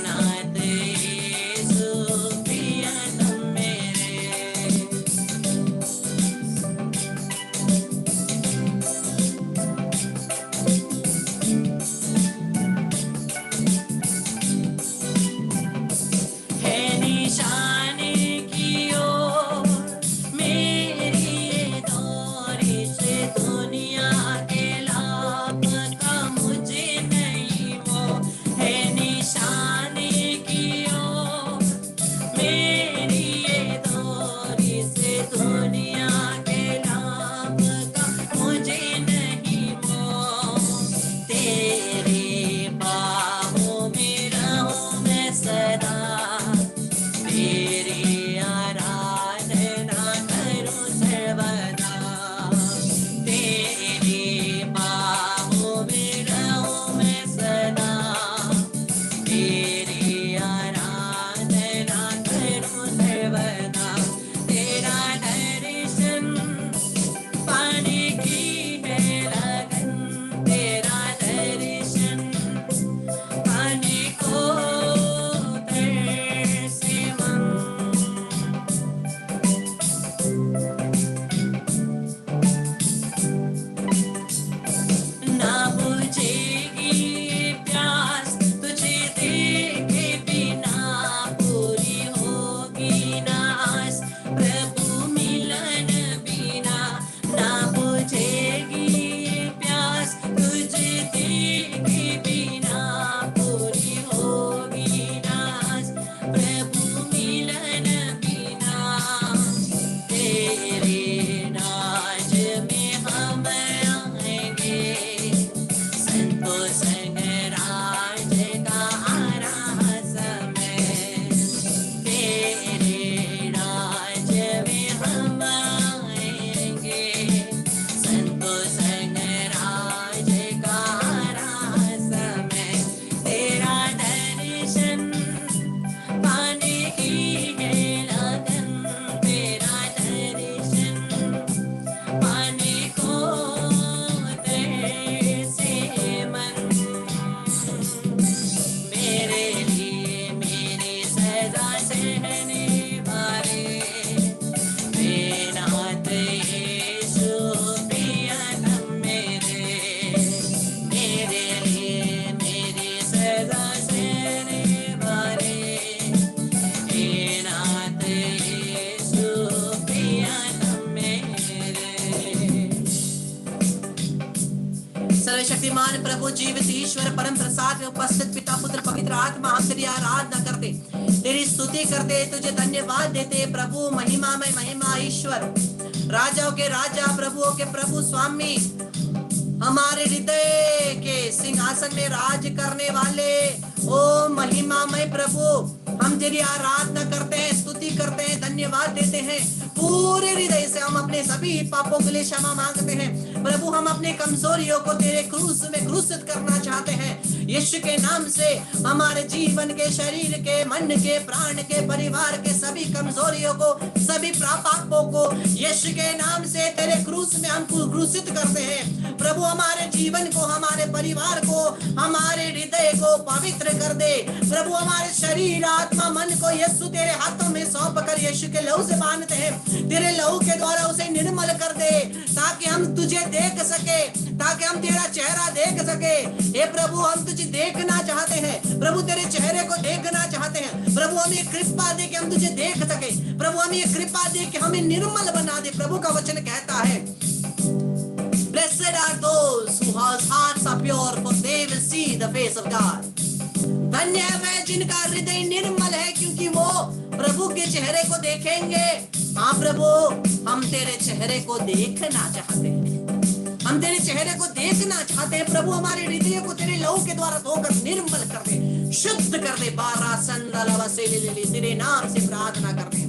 नाथ यीशु प्रियतम मेरे। है निशाने की ओर मेरी ये दौरी से, दुनिया के लाभ का मुझे नहीं वो। है निशाने की ओर मेरी ये दौरी से, दुनिया के लाभ का मुझे नहीं वो। तेरी बाहों में रहूं मैं सदा, तेरी आराधना करूं सर्वदा। तेरी बाहों में रहूं मैं सदा, तेरी आराधना करूं सर्वदा। तेरा दर्शन पाने की है लगन, तेरा दर्शन पाने को तरसे मन। ना बुझेगी ये प्यास तुझे देखे बिना, पूरी होगी ना आस प्रभु मिलन बिना। ना बुझेगी ये प्यास तुझे देखे बिना, पूरी होगी ना आस प्रभु मिलन बिना। तेरे राज में हम आएंगे, संतों संग राज का आ रहा समय। तेरे राज में हम आएंगे, संतों संग राज का आ रहा समय। तेरा दर्शन पाने की है लगन, तेरा दर्शन पाने को तरसे मन। मेरे लिए मेरी सजा सहने वाले, वे नाथ यीशु प्रियतम मेरे। मेरे लिए मेरी सजा सहने वाले, वे नाथ यीशु प्रियतम मेरे। सर्वशक्तिमान प्रभु जीवित ईश्वर परम प्रसाद में उपस्थित पिता पुत्र पवित्र आत्मा, हम तेरी आराधना करते, तेरी स्तुति करते, तुझे धन्यवाद देते प्रभु। महिमा में महिमा ईश्वर, राजाओं के राजा, प्रभुओं के प्रभु, स्वामी, हमारे हृदय के सिंहासन में राज करने वाले, ओ महिमामय प्रभु, हम तेरी आराधना करते हैं, स्तुति करते हैं, धन्यवाद देते हैं। पूरे हृदय से हम अपने सभी पापों के लिए क्षमा मांगते हैं प्रभु। हम अपने कमजोरियों को तेरे क्रूस में क्रूसित करना चाहते हैं। यीशु के नाम से हमारे जीवन के, शरीर के, मन के, प्राण के, परिवार के सभी कमजोरियों को, सभी पापों को यीशु के नाम से तेरे क्रूस में हम क्रूसित करते हैं प्रभु। हमारे जीवन को, हमारे परिवार को, हमारे हृदय को पवित्र कर दे प्रभु। हमारे शरीर, आत्मा, मन को यीशु तेरे हाथों में सौंप कर यीशु के लहू से बांधते हैं। तेरे लहू के द्वारा उसे निर्मल कर दे, ताकि हम तुझे देख सके, ताकि हम तेरा चेहरा देख सके। हे प्रभु, हम तुझे देखना चाहते हैं प्रभु, तेरे चेहरे को देखना चाहते हैं प्रभु। हमें कृपा दे कि हम तुझे देख सके प्रभु। हमें कृपा दे कि हमें निर्मल बना दे। प्रभु का वचन कहता है, Blessed are those whose hearts are pure, for they will see the face of God. धन्य है वे जिनका हृदय निर्मल है, क्योंकि वो प्रभु के चेहरे को देखेंगे। हाँ प्रभु, हम तेरे चेहरे को देखना चाहते हैं, हम तेरे चेहरे को देखना चाहते हैं प्रभु। हमारे हृदय को तेरे लहू के द्वारा धोकर निर्मल कर दे, शुद्ध कर दे। बारा संदल वसेले तेरे नाम से प्रार्थना करते हैं।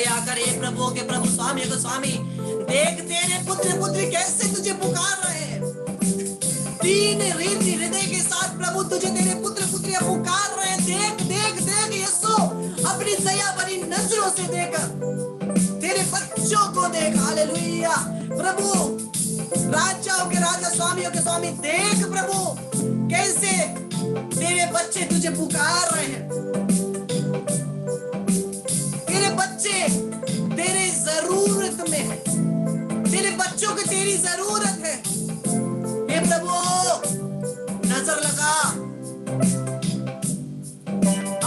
दया करे प्रभु के प्रभु, स्वामी को स्वामी। देख तेरे पुत्र पुत्री कैसे तुझे पुकार रहे हैं, दीन रीति हृदय के साथ प्रभु तुझे तेरे पुत्र पुत्रियां पुकार रहे हैं। देख देख देख यीशु, अपनी दया भरी नजरों से देख तेरे बच्चों को देख। हालेलुया प्रभु, राजाओं के राजा स्वामियों के स्वामी, देख प्रभु कैसे तेरे बच्चे तुझे पुकार रहे हैं। तेरे बच्चे तेरे जरूरत में है, तेरे बच्चों को तेरी जरूरत है। हे प्रभु नजर लगा,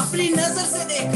अपनी नजर से देख।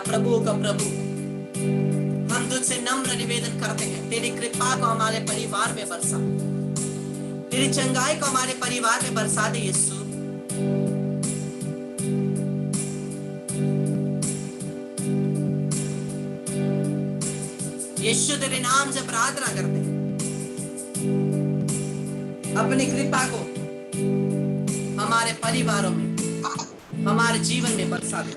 प्रभु का प्रभु, हम तुझसे नम्र निवेदन करते हैं, तेरी कृपा को हमारे परिवार में बरसा, तेरी चंगाई को हमारे परिवार में बरसा दे यीशु। यीशु तेरे नाम से प्रार्थना करते हैं, अपनी कृपा को हमारे परिवारों में, हमारे जीवन में बरसा दे।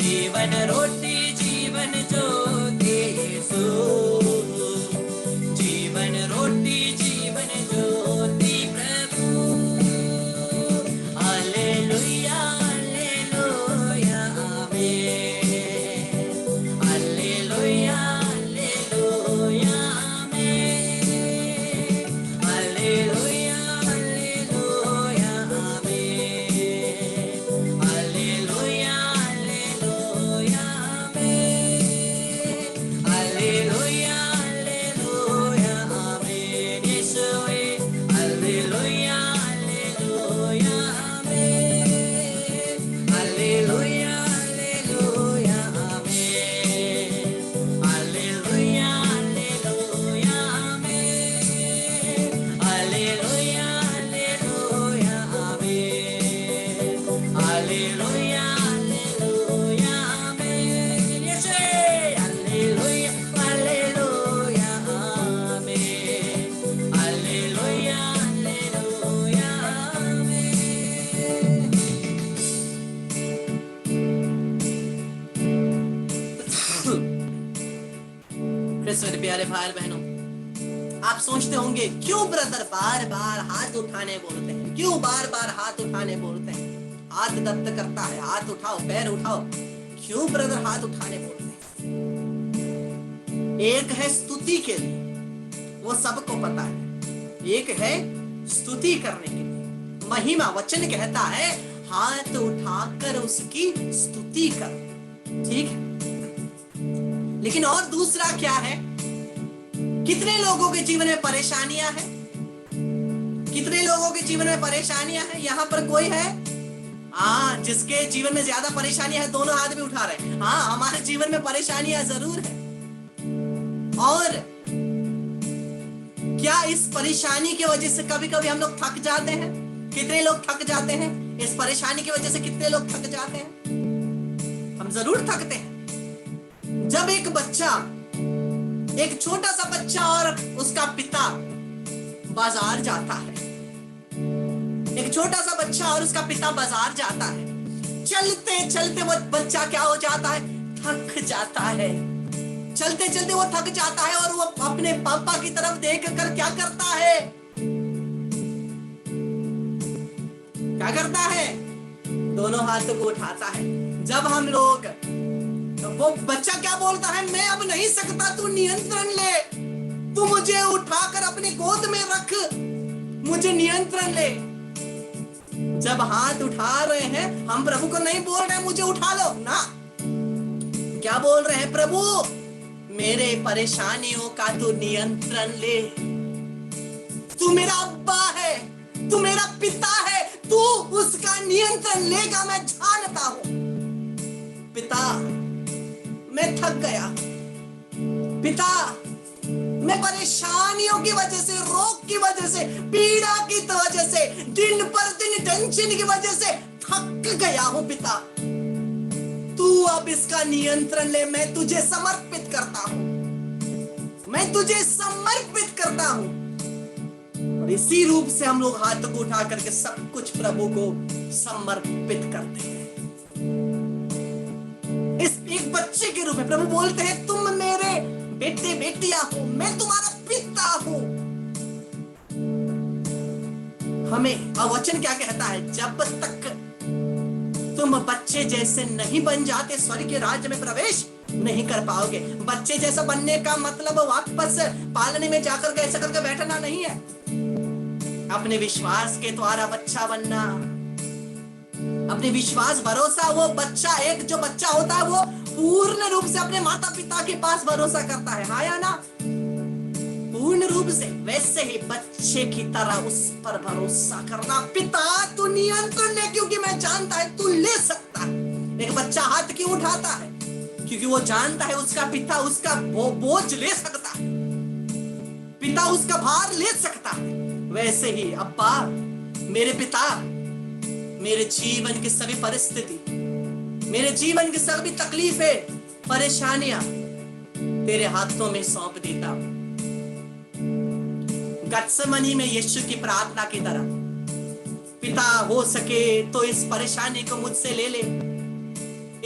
जीवन रोटी जीवन ज्योति यीशु, जीवन रोटी जीवन ज्योति प्रभु। हालेलुया हालेलुया आमीन, हालेलुया हालेलुया आमीन, हालेलुया हालेलुया आमीन, हालेलुया हालेलुया आमीन, हालेलुया हालेलुया आमीन यीशुवे, हालेलुया हालेलुया आमीन, हालेलुया हालेलुया आमीन, हालेलुया हालेलुया आमीन, हालेलुया हालेलुया आमीन, हालेलुया हालेलुया आमीन यीशुवे, हालेलुया हालेलुया आमीन, हालेलुया हालेलुया आमीन। क्रिस्टो के प्यारे भाई बहनों, आप सोचते होंगे क्यों ब्रदर बार बार हाथ उठाने बोलते हैं, क्यों बार बार हाथ उठाने बोलते हैं, हाथ दर्द करता है, हाथ उठाओ पैर उठाओ, क्यों ब्रदर हाथ उठाने बोलते हैं? एक है स्तुति के लिए, वो सबको पता है, एक है स्तुति करने के लिए, महिमा। वचन कहता है हाथ उठाकर उसकी स्तुति करो, ठीक है। लेकिन और दूसरा क्या है? कितने लोगों के जीवन में परेशानियां हैं? कितने लोगों के जीवन में परेशानियां हैं? यहां पर कोई है हाँ जिसके जीवन में ज्यादा परेशानियां है? दोनों हाथ भी उठा रहे हैं। हाँ, हमारे जीवन में परेशानियां जरूर है। और क्या इस परेशानी की वजह से कभी कभी हम लोग थक जाते हैं? कितने लोग थक जाते हैं? इस परेशानी की वजह से कितने लोग थक जाते हैं? हम जरूर थकते हैं। जब एक बच्चा, एक छोटा सा बच्चा और उसका पिता बाजार जाता है, एक छोटा सा बच्चा और उसका पिता बाजार जाता है, चलते चलते वो बच्चा क्या हो जाता है? थक जाता है। चलते चलते वो थक जाता है और वो अपने पापा की तरफ देख कर क्या करता है? क्या करता है? दोनों हाथों को उठाता है। जब हम लोग, वो बच्चा क्या बोलता है? मैं अब नहीं सकता, तू नियंत्रण ले, तू मुझे उठाकर अपनी गोद में रख, मुझे नियंत्रण ले। जब हाथ उठा रहे हैं, हम प्रभु को नहीं बोल रहे मुझे उठा लो ना, क्या बोल रहे हैं? प्रभु मेरे परेशानियों का तू नियंत्रण ले, तू मेरा अब्बा है, तू मेरा पिता है, तू उसका नियंत्रण लेगा, मैं जानता हूं। पिता मैं थक गया, पिता मैं परेशानियों की वजह से, रोग की वजह से, पीड़ा की वजह से, दिन पर दिन टेंशन की वजह से थक गया हूं पिता, तू अब इसका नियंत्रण ले, मैं तुझे समर्पित करता हूं, मैं तुझे समर्पित करता हूं। और इसी रूप से हम लोग हाथ को उठा करके सब कुछ प्रभु को समर्पित करते हैं। इस एक बच्चे के रूप में प्रभु बोलते हैं तुम मेरे बेटे बेटियां हो, मैं तुम्हारा पिता हूं। हमें वचन क्या कहता है? जब तक तुम बच्चे जैसे नहीं बन जाते, स्वर्ग के राज्य में प्रवेश नहीं कर पाओगे। बच्चे जैसा बनने का मतलब वापस पालने में जाकर के ऐसा करके बैठना नहीं है। अपने विश्वास के द्वारा बच्चा बनना, अपने विश्वास भरोसा, वो बच्चा, एक जो बच्चा होता है वो पूर्ण रूप से अपने माता पिता के पास भरोसा करता है, हाँ या ना? पूर्ण रूप से। वैसे ही बच्चे की तरह उस पर भरोसा करना। पिता तू नियंत्रण ले, क्योंकि मैं जानता है तू ले सकता है। एक बच्चा हाथ क्यों उठाता है? क्योंकि वो जानता है उसका पिता उसका बोझ ले सकता है, पिता उसका भार ले सकता है। वैसे ही अब्बा, मेरे पिता, मेरे जीवन की सभी परिस्थिति, मेरे जीवन की सभी तकलीफें, परेशानियां तेरे हाथों में सौंप देता हूं। गत्सेमनी में यीशु की प्रार्थना की तरह, पिता हो सके तो इस परेशानी को मुझसे ले ले,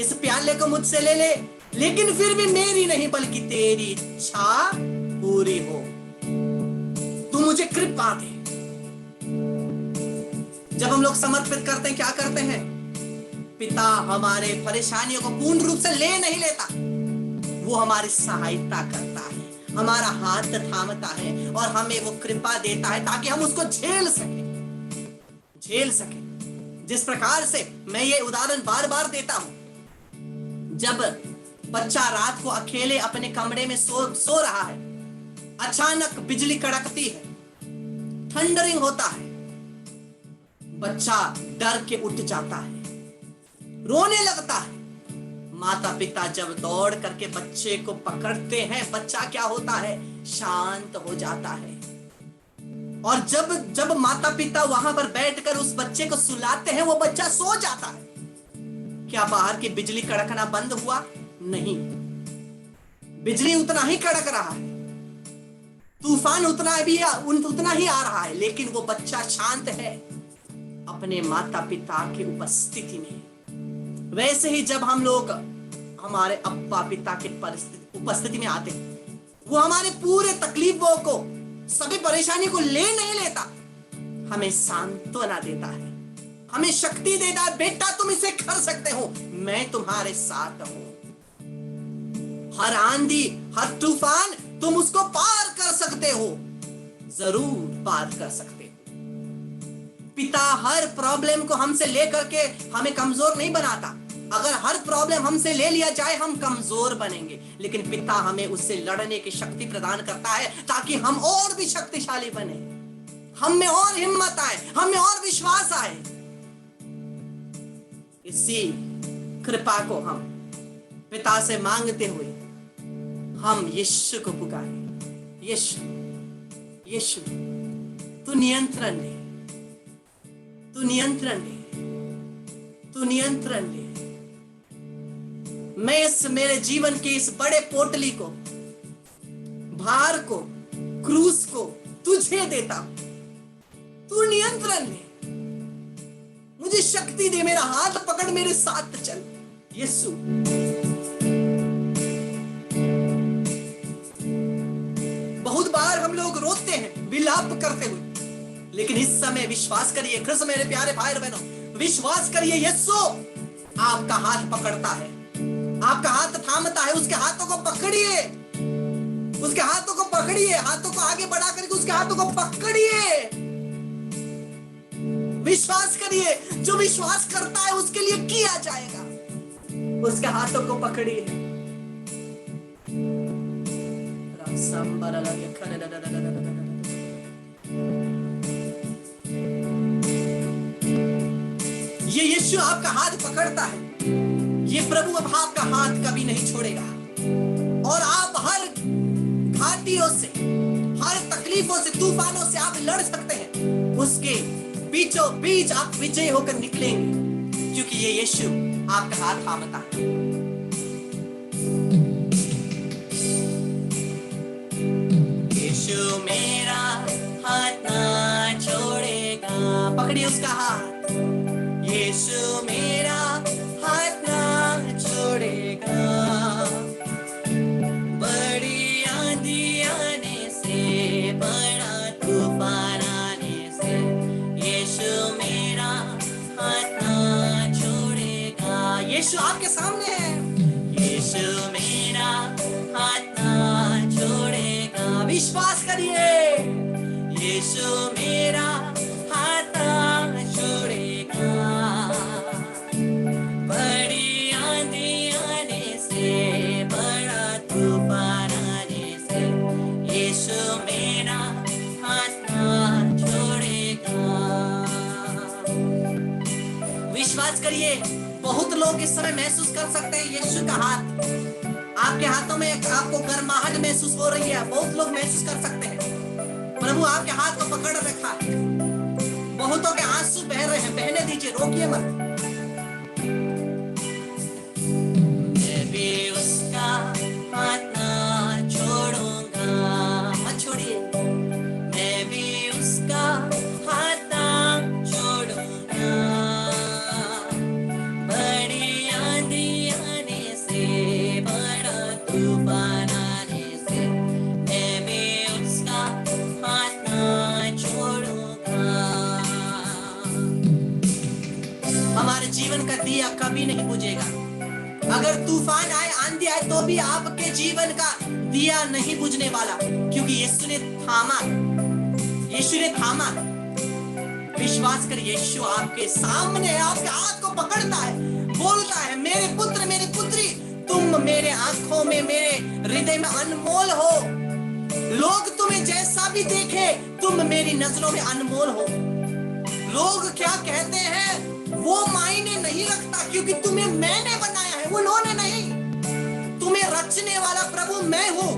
इस प्याले को मुझसे ले ले, लेकिन फिर भी मेरी नहीं बल्कि तेरी इच्छा पूरी हो। तू मुझे कृपा दे। जब हम लोग समर्पित करते हैं, क्या करते हैं? पिता हमारे परेशानियों को पूर्ण रूप से ले नहीं लेता, वो हमारी सहायता करता है, हमारा हाथ थामता है और हमें वो कृपा देता है ताकि हम उसको झेल सके। जिस प्रकार से मैं ये उदाहरण बार बार देता हूं, जब बच्चा रात को अकेले अपने कमरे में सो रहा है, अचानक बिजली कड़कती है, थंडरिंग होता है, बच्चा डर के उठ जाता है, रोने लगता है। माता पिता जब दौड़ करके बच्चे को पकड़ते हैं, बच्चा क्या होता है? शांत हो जाता है। और जब माता पिता वहां पर बैठकर उस बच्चे को सुलाते हैं, वो बच्चा सो जाता है। क्या बाहर की बिजली कड़कना बंद हुआ? नहीं, बिजली उतना ही कड़क रहा है, तूफान उतना ही आ रहा है, लेकिन वो बच्चा शांत है अपने माता पिता की उपस्थिति में। वैसे ही जब हम लोग हमारे अब्बा पिता की उपस्थिति में आते हैं, वो हमारे पूरे तकलीफों को, सभी परेशानी को ले नहीं लेता, हमें सांत्वना देता है, हमें शक्ति देता है। बेटा तुम इसे कर सकते हो, मैं तुम्हारे साथ हूं। हर आंधी, हर तूफान, तुम उसको पार कर सकते हो, जरूर पार कर सकते हो। पिता हर प्रॉब्लम को हमसे लेकर के हमें कमजोर नहीं बनाता। अगर हर प्रॉब्लम हमसे ले लिया जाए, हम कमजोर बनेंगे, लेकिन पिता हमें उससे लड़ने की शक्ति प्रदान करता है ताकि हम और भी शक्तिशाली बने, हम में और हिम्मत आए, हम में और विश्वास आए। इसी कृपा को हम पिता से मांगते हुए हम यीशु को पुकारें। यीशु, यीशु, तू नियंत्रण ले, तू नियंत्रण ले, तू नियंत्रण ले। मैं इस मेरे जीवन के इस बड़े पोटली को, भार को, क्रूस को तुझे देता हूं। तू नियंत्रण ले, मुझे शक्ति दे, मेरा हाथ पकड़, मेरे साथ चल यीशु। बहुत बार हम लोग रोते हैं विलाप करते हुए, लेकिन इस समय विश्वास करिए, कृष्ण मेरे प्यारे भाई बहनों, विश्वास करिए, यीशु आपका हाथ पकड़ता है, आपका हाथ थामता है। उसके हाथों को पकड़िए, उसके हाथों को पकड़िए, हाथों को आगे बढ़ा करके उसके हाथों को पकड़िए। विश्वास करिए, जो विश्वास करता है उसके लिए किया जाएगा। उसके हाथों को पकड़िए। ये यीशु आपका हाथ पकड़ता है। ये प्रभु अब आपका हाथ कभी नहीं छोड़ेगा और आप हर घाटियों से, हर तकलीफों से, तूफानों से आप लड़ सकते हैं। उसके बीचों बीच आप विजय होकर निकलेंगे, क्योंकि ये यीशु आपका हाथ थामता है। यीशु मेरा हाथ ना छोड़ेगा, पकड़िए उसका हाथ। यीशु मेरा हाथ ना छोड़ेगा, बड़ी आंधी आने से, बड़ा तूफान आने से, यीशु मेरा हाथ ना छोड़ेगा। यीशु आपके सामने है, यीशु मेरा हाथ ना छोड़ेगा। विश्वास करिए, यीशु मेरा हाथ ना छोड़ेगा, बड़ी आंधी आने से, बड़ा तूफान आने से, यीशु मेरा हाथ ना छोड़ेगा। विश्वास करिए, बहुत लोग इस समय महसूस कर सकते हैं यीशु का हाथ आपके हाथों में, आपको गर्माहट महसूस हो रही है। बहुत लोग महसूस कर सकते हैं प्रभु आपके हाथ को पकड़ रखा है। बहुतों के आंसू बह रहे हैं, बहने दीजिए, रोकिए मत। मैं भी उसका हाथ ना छोड़ूंगा, मत छोड़िए। मैं भी उसका हाथ ना छोड़ूंगा, बड़ी आंधी अगर तूफान आए, आंधी आए, तो भी आपके जीवन का दिया नहीं बुझने वाला, क्योंकि यीशु ने थामा, यीशु ने थामा। विश्वास कर, यीशु आपके सामने है, आपके हाथ को पकड़ता है, बोलता है, मेरे पुत्र, मेरी पुत्री, तुम मेरे आंखों में, मेरे हृदय में अनमोल हो। लोग तुम्हें जैसा भी देखे, तुम मेरी नजरों में अनमोल हो। लोग क्या कहते हैं वो मायने नहीं रखता, क्योंकि तुम्हें मैंने बनाया है, उन्होंने नहीं। तुम्हें रचने वाला प्रभु मैं हूं,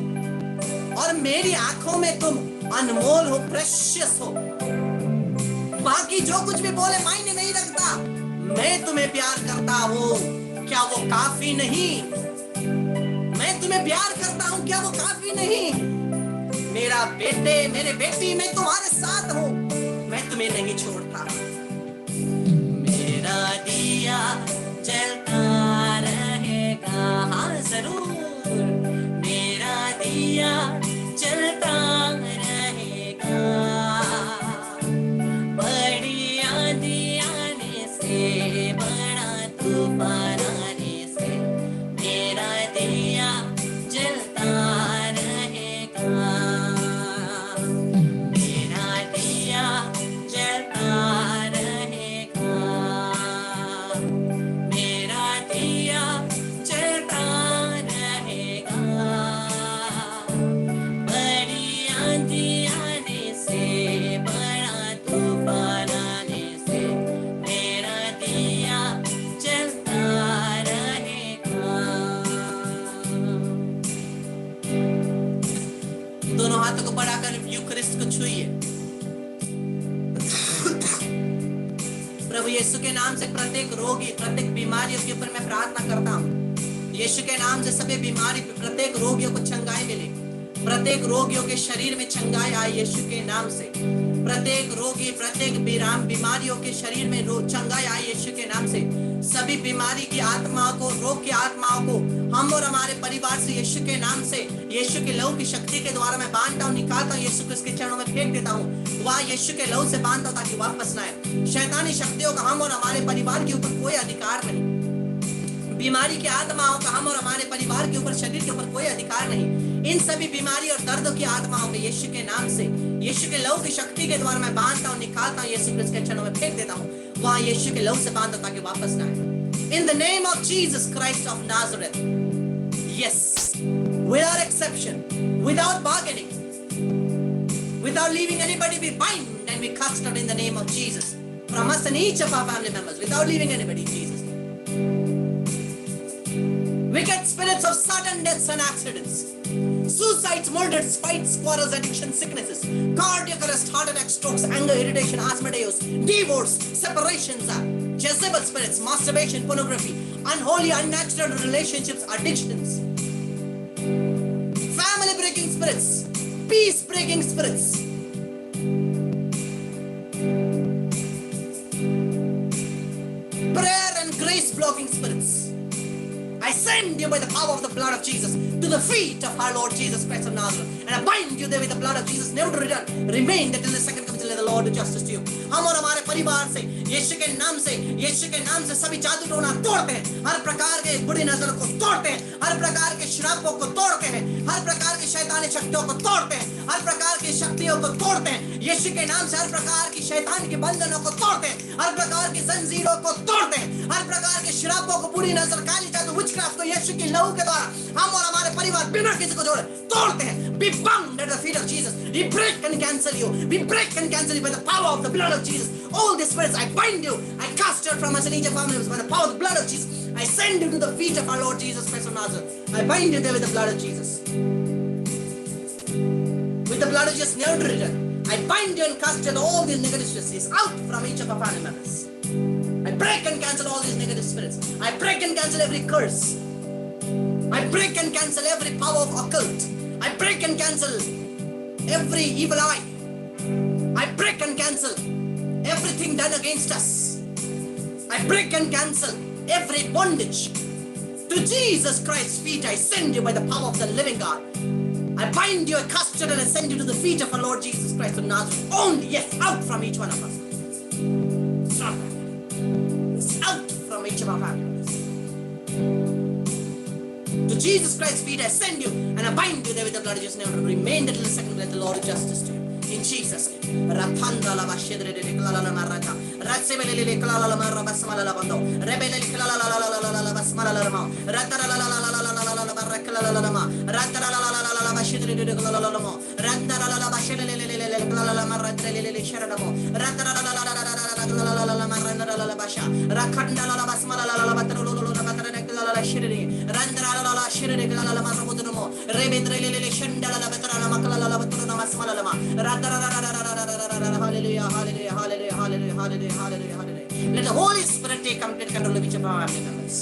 और मेरी आंखों में तुम अनमोल हो, प्रेशियस हो। बाकी जो कुछ भी बोले मायने नहीं रखता। मैं तुम्हें प्यार करता हूं, क्या वो काफी नहीं? मैं तुम्हें प्यार करता हूं, क्या वो काफी नहीं? मेरा बेटे, मेरे बेटी, मैं तुम्हारे साथ हूं, मैं तुम्हें नहीं छोड़ता। मेरा दिया जलता रहेगा, हाँ जरूर, मेरा दिया जलता रहेगा। बड़ी आंधी आने से, बड़ा तूफान आने से, मेरा दिया जलता रहेगा। मेरा दिया जलता रहेगा। मेरा दिया जलता रहेगा। बड़ी आंधी आने से, बड़ा तूफान आने से, मेरा दिया जलता रहेगा। दोनों हाथों को बढ़ाकर यूकरिस्ट को छुइए। प्रभु यीशु के नाम से प्रत्येक रोगी, प्रत्येक बीमारियों के ऊपर मैं प्रार्थना करता हूँ। यीशु के नाम से सभी बीमारी, प्रत्येक रोगियों को चंगाई मिले, प्रत्येक रोगियों के शरीर में चंगाई आए यीशु के नाम से। प्रत्येक रोगी, प्रत्येक बीमारियों के शरीर में चंगाई आए यीशु के नाम से। सभी बीमारी की आत्माओं को, रोग की आत्माओं को हम और हमारे परिवार से यीशु के नाम से, यीशु के लहू की शक्ति के द्वारा मैं बांधता हूँ, निकालता हूँ, यीशु क्रिस्त के चरणों में फेंक देता हूँ। वहाँ यीशु के लहू से बांधता हूँ ताकि वापस ना आए। शैतानी शक्तियों का हम और हमारे परिवार के ऊपर कोई अधिकार नहीं। बीमारी की आत्माओं का हम और हमारे परिवार के ऊपर, शरीर के ऊपर कोई अधिकार नहीं। इन सभी बीमारी और दर्दों की आत्माओं को यीशु के नाम से, यीशु के लहू की शक्ति के द्वारा मैं बांधता हूँ, निकालता हूँ, यीशु क्रिस्त के चरणों में फेंक देता हूँ। वहाँ यीशु के लहू से बांधता ताकि वापस ना आए। In the name of Jesus Christ of Nazareth, yes, without exception, without bargaining, without leaving anybody, we bind and we cast out in the name of Jesus from us and each of our family members, without leaving anybody, Jesus. Wicked spirits of sudden deaths and accidents, suicides, murders, fights, quarrels, addiction, sicknesses, cardiac arrest, heart attack, strokes, anger, irritation, asthmadeus, divorce, separations, Jezebel spirits, masturbation, pornography, unholy, unnatural relationships, addictions, family breaking spirits, peace breaking spirits, prayer and grace blocking spirits. I send you by the power of the blood of Jesus to the feet of our Lord Jesus Christ of Nazareth, and I bind you there with the blood of Jesus, never to return. Remain there till the second coming, let the Lord do justice to you. हम और हमारे परिवार से यीशु के नाम से सभी जादू टोना तोड़ते हैं, हर प्रकार के बुरी नजरों को तोड़ते हैं, हर प्रकार के श्रापों को तोड़ते हैं, हर प्रकार की शैतानी शक्तियों को तोड़ते हैं, हर प्रकार की शक्तियों को तोड़ते हैं। यीशु के नाम से हर प्रकार की शैतान के बंधनों को तोड़ते हैं, हर प्रकार की जंजीरों को तोड़ते हैं, हर प्रकार के श्रापों को, बुरी नजर, काली जादू, विचक्राफ्ट को यीशु के लहू के द्वारा हम और हमारे परिवार बिना किसी को जोड़े तोड़ते हैं। Be bound at the feet of Jesus. We break and cancel you. We break and cancel you by the power of the blood of Jesus. All these spirits, I bind you. I cast you from us and each of our families by the power of the blood of Jesus. I send you to the feet of our Lord Jesus Christ of Nazareth. I bind you there with the blood of Jesus. With the blood of Jesus, never to return. I bind you and cast you all these negative spirits out from each of our family members. I break and cancel all these negative spirits. I break and cancel every curse. I break and cancel every power of occult. I break and cancel every evil eye. I break and cancel everything done against us. I break and cancel every bondage. To Jesus Christ's feet I send you by the power of the living God. I bind you, I cast you, and I send you to the feet of our Lord Jesus Christ of Nazareth. Only, yes, out from each one of us. Stop that. It's out from each of our families. Jesus Christ's feet, I send you and I bind you there with the blood of Jesus, never to remain that little second, let the Lord do justice to you. In Jesus' name. Rathanda la bashedre de klala la marata. Ratsebele le klala la marra basmala la bando. Rebele le klala la basmala la ma. Ratara la barra klala la ma. Ratara la bashedre de klala la ma. Ratara la bashedre le klala la marra le shara la mo. Ratara la marra la basha. Rakhanda la basmala la batro la batara de klala la shire. Randra la shire de klala la marra bodno. Rebedre le shanda la batara la makala la batro na basmala la ma. Hallelujah, hallelujah, hallelujah, hallelujah, hallelujah, hallelujah, hallelujah. Let the Holy Spirit take complete control of each of our members.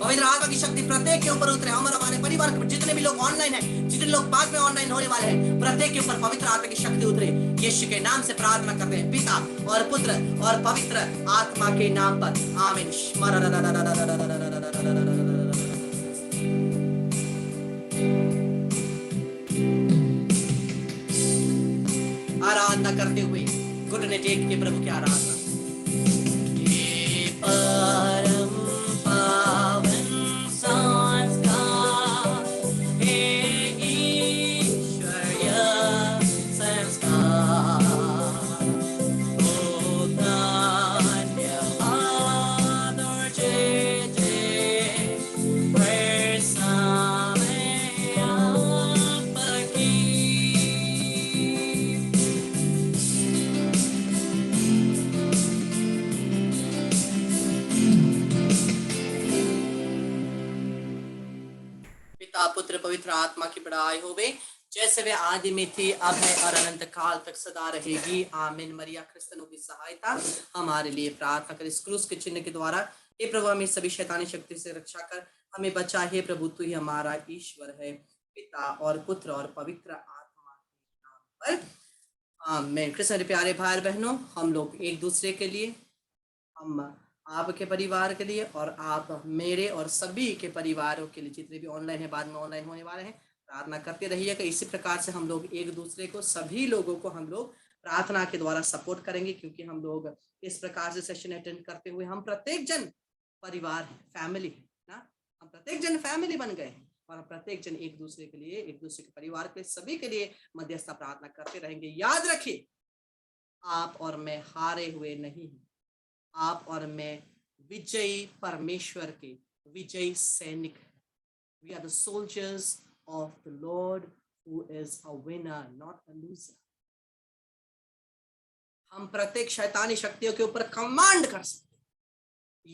पवित्र आत्मा की शक्ति प्रत्येक के ऊपर उतरे, हमारे परिवार के जितने भी लोग ऑनलाइन हैं, जितने लोग बाद में ऑनलाइन होने वाले हैं, प्रत्येक के ऊपर पवित्र आत्मा की शक्ति उतरे। यीशु के नाम से प्रार्थना करते हैं, पिता और पुत्र और पवित्र आत्मा के नाम पर, आमीन। आराधना करते हुए घुटने टेक के प्रभु की आराधना। परम पावन संस्कार, हे ईश्वरीय संस्कार, ओ धन्यवाद और जय जय प्रसाद आपकी। पुत्र पवित्र आत्मा की बड़ाई होवे, जैसे वे आदि में थी, अब है और अनंत काल तक सदा रहेगी, आमीन। मरिया क्रिस्तनों की सहायता हमारे लिए प्रार्थना कर। इस क्रूस के चिन्ह के द्वारा हे प्रभु हमें सभी शैतानी शक्ति से रक्षा कर, हमें बचा। हे प्रभु तू ही हमारा ईश्वर है, पिता और पुत्र और पवित्र आत्मा के नाम पर, आमीन। कृष्ण प्यारे भाई बहनों, हम लोग एक दूसरे के लिए, हम आपके परिवार के लिए और आप मेरे और सभी के परिवारों के लिए, जितने भी ऑनलाइन है, बाद में ऑनलाइन होने वाले हैं, प्रार्थना करते रहिएगा। इसी प्रकार से हम लोग एक दूसरे को, सभी लोगों को हम लोग प्रार्थना के द्वारा सपोर्ट करेंगे, क्योंकि हम लोग इस प्रकार से सेशन अटेंड करते हुए हम प्रत्येक जन परिवार है, फैमिली है ना, हम प्रत्येक जन फैमिली बन गए हैं और प्रत्येक जन एक दूसरे के लिए, एक दूसरे के परिवार के, सभी के लिए मध्यस्थता प्रार्थना करते रहेंगे। याद रखिए, आप और मैं हारे हुए नहीं हैं, आप और मैं विजयी परमेश्वर के विजयी सैनिक हैं। We are the soldiers of the Lord who is a winner, not a loser. हम प्रत्येक शैतानी शक्तियों के ऊपर कमांड कर सकते हैं।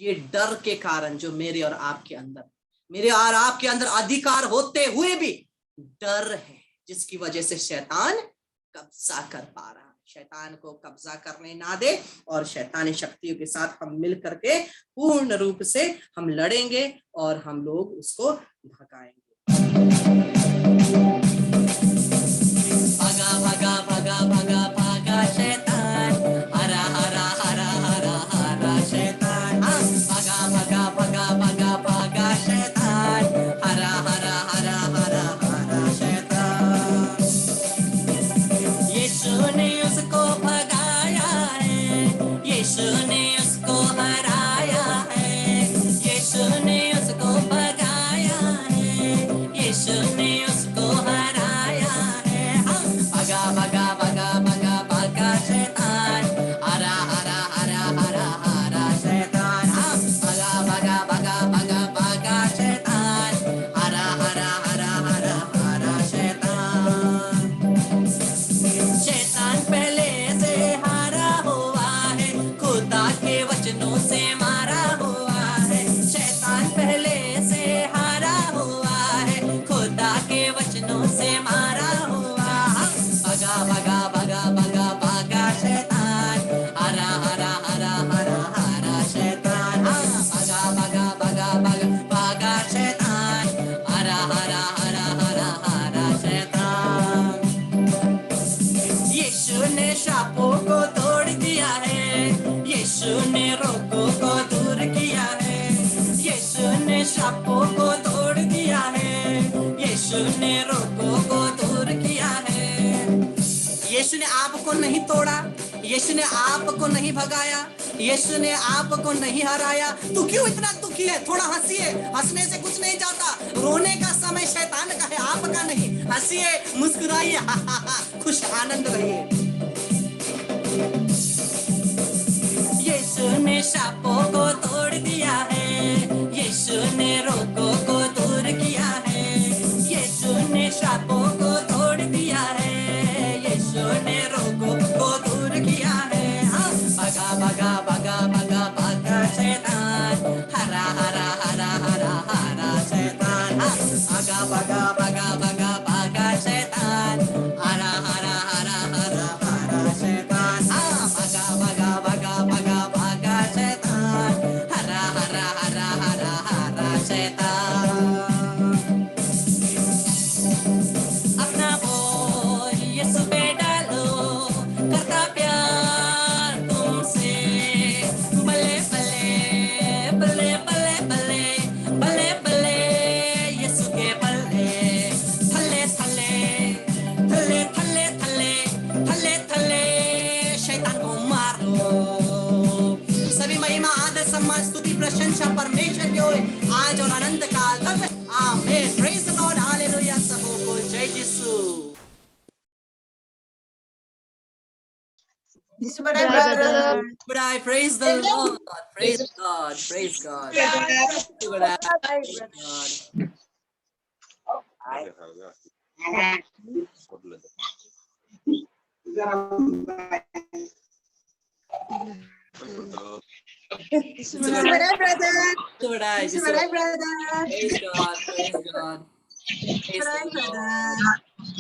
ये डर के कारण जो मेरे और आपके अंदर, मेरे और आपके अंदर अधिकार होते हुए भी डर है, जिसकी वजह से शैतान कब्जा कर पा रहा है। शैतान को कब्जा करने ना दे और शैतानी शक्तियों के साथ हम मिल करके पूर्ण रूप से हम लड़ेंगे और हम लोग उसको भगाएंगे। भागा भागा भागा भागा भागा शैतान, हरा हरा हरा हरा हरा शैतान, भागा भागा भागा भागा भागा शैतान, हरा हरा हरा हरा हरा शैतान। यीशु ने उसको भगाया है, यीशु ने उसको हराया है, यीशु ने उसको भगाया है, यीशु ने उसको हराया है। भगा भगा भगा भगा भगा शैतान, हरा हरा हरा हरा हरा शैतान, भगा भगा भगा भगा भगा शैतान, हरा हरा हरा हरा हरा शैतान। शैतान पहले से हारा हुआ है, खुदा के वचनों से मारा हुआ है। शैतान पहले से हारा हुआ है, खुदा के वचनों से मारा हुआ। भगा भगा भगा भगा भगा शैतान, हरा हरा हरा हरा हरा शैतान, भगा भगा भगा भगा भगा शैतान, हरा हरा हरा हरा हरा शैतान। यीशु ने शापों को तोड़ दिया है, यीशु ने रोगों को दूर किया है, यीशु ने शापों को तोड़ दिया है, यीशु ने रोगों को दूर किया है। यीशु ने आपको नहीं तोड़ा, यीशु ने आपको नहीं भगाया, यीशु ने आपको नहीं हराया। तू क्यों इतना दुखी है, थोड़ा हंसिए, हंसने से कुछ नहीं जाता। रोने का समय शैतान का है, आपका नहीं। हंसिए, मुस्कुराइए, खुश आनंद रहिए। यीशु ने शापों को तोड़ दिया है, यीशु ने रोगों को दूर किया है, यीशु ने शापों को तोड़ दिया है, यीशु ने रोगों को दूर किया है। हाँ, भगा भगा भगा भगा भगा शैतान, हरा हरा हरा हरा हरा शैतान। हाँ, भगा भगा भगा भगा भगा शैतान, हरा हरा हरा हरा हरा शैतान। हाँ, भगा भगा भगा भगा भगा शैतान, हरा हरा हरा हरा हरा शैतान। अपना बोझ यीशु पे डालो, करता प्यार तुमसे। बल्ले बल्ले बल्ले बल्ले बल्ले बल्ले बल्ले यीशु के बल्ले। थल्ले थल्ले थल्ले थल्ले थल्ले थल्ले थल्ले शैतान को मारो। सभी महिमा आदर सम्मान स्तुति प्रशंसा परमेश्वर की होए आज और अनंत काल तक। आमीन। Praise the Lord, hallelujah. सबों को जय यीशु। But I, brother. But I praise the Lord. Praise God. Praise God. But I praise God. But I, brother. But I, But I, brother. praise God. Praise God. Praise But I, the Lord. brother.